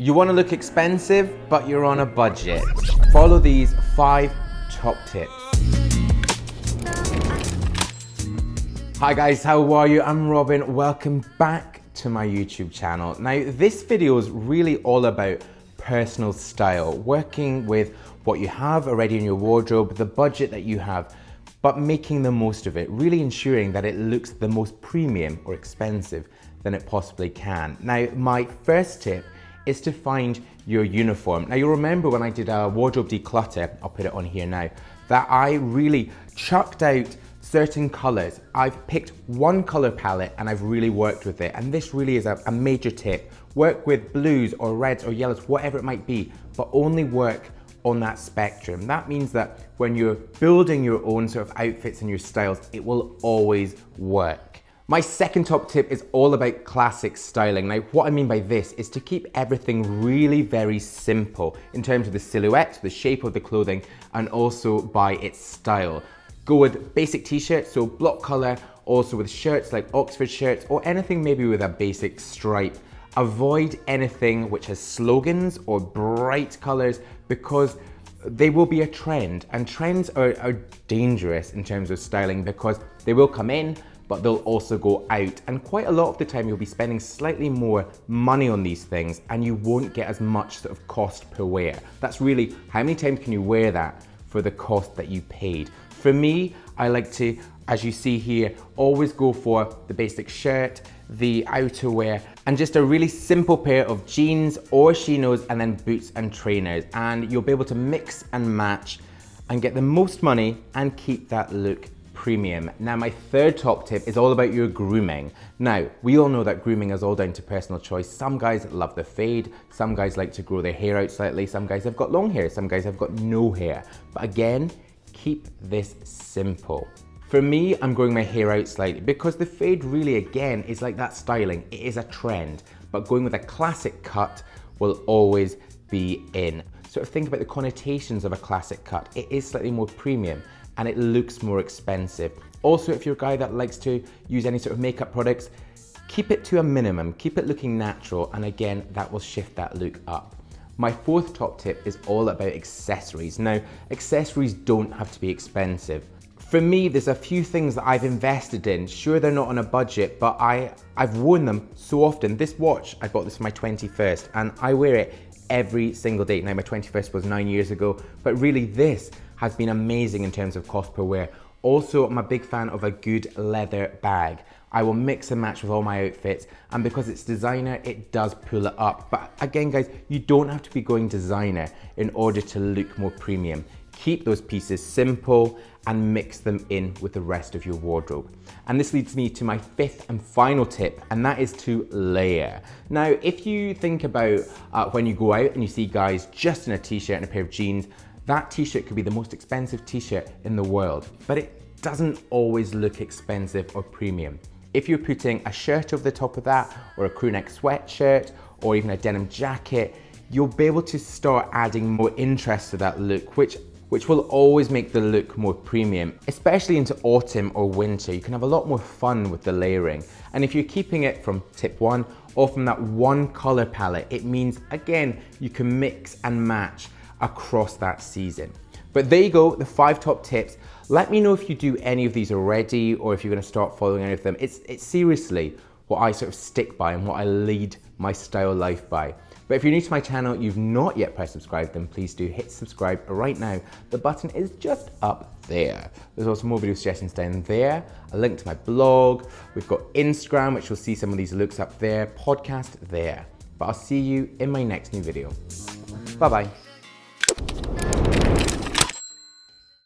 You want to look expensive, but you're on a budget. Follow these 5 top tips. Hi guys, how are you? I'm Robin. Welcome back to my YouTube channel. Now, this video is really all about personal style, working with what you have already in your wardrobe, the budget that you have, but making the most of it, really ensuring that it looks the most premium or expensive than it possibly can. Now, my first tip is to find your uniform. Now, you'll remember when I did a wardrobe declutter, I'll put it on here now, that I really chucked out certain colors. I've picked one color palette and I've really worked with it. And this really is a major tip. Work with blues or reds or yellows, whatever it might be, but only work on that spectrum. That means that when you're building your own sort of outfits and your styles, it will always work. My second top tip is all about classic styling. Now, what I mean by this is to keep everything really very simple in terms of the silhouette, the shape of the clothing, and also by its style. Go with basic t-shirts, so block color, also with shirts like Oxford shirts or anything maybe with a basic stripe. Avoid anything which has slogans or bright colors because they will be a trend, and trends are dangerous in terms of styling because they will come in, but they'll also go out. And quite a lot of the time you'll be spending slightly more money on these things and you won't get as much sort of cost per wear. That's really, how many times can you wear that for the cost that you paid? For me, I like to, as you see here, always go for the basic shirt, the outerwear, and just a really simple pair of jeans or chinos and then boots and trainers. And you'll be able to mix and match and get the most money and keep that look premium. Now, my third top tip is all about your grooming. Now, we all know that grooming is all down to personal choice. Some guys love the fade, some guys like to grow their hair out slightly, some guys have got long hair, some guys have got no hair. But again, keep this simple. For me, I'm growing my hair out slightly because the fade really, again, is like that styling. It is a trend, but going with a classic cut will always be in. Sort of think about the connotations of a classic cut. It is slightly more premium and it looks more expensive. Also, if you're a guy that likes to use any sort of makeup products, keep it to a minimum, keep it looking natural, and again, that will shift that look up. My fourth top tip is all about accessories. Now, accessories don't have to be expensive. For me, there's a few things that I've invested in. Sure, they're not on a budget, but I've worn them so often. This watch, I bought this for my 21st, and I wear it every single day. Now, my 21st was 9 years ago, but really this has been amazing in terms of cost per wear. Also, I'm a big fan of a good leather bag. I will mix and match with all my outfits, and because it's designer, it does pull it up. But again, guys, you don't have to be going designer in order to look more premium. Keep those pieces simple and mix them in with the rest of your wardrobe. And this leads me to my fifth and final tip, and that is to layer. Now, if you think about when you go out and you see guys just in a t-shirt and a pair of jeans, that t-shirt could be the most expensive t-shirt in the world, but it doesn't always look expensive or premium. If you're putting a shirt over the top of that, or a crew neck sweatshirt, or even a denim jacket, you'll be able to start adding more interest to that look, which will always make the look more premium, especially into autumn or winter. You can have a lot more fun with the layering. And if you're keeping it from tip one or from that one color palette, it means, again, you can mix and match across that season. But there you go, the 5 top tips. Let me know if you do any of these already or if you're gonna start following any of them. It's seriously what I sort of stick by and what I lead my style life by. But if you're new to my channel, you've not yet pressed subscribe, then please do hit subscribe right now. The button is just up there. There's also more video suggestions down there, a link to my blog. We've got Instagram, which will see some of these looks up there, podcast there. But I'll see you in my next new video. Bye-bye.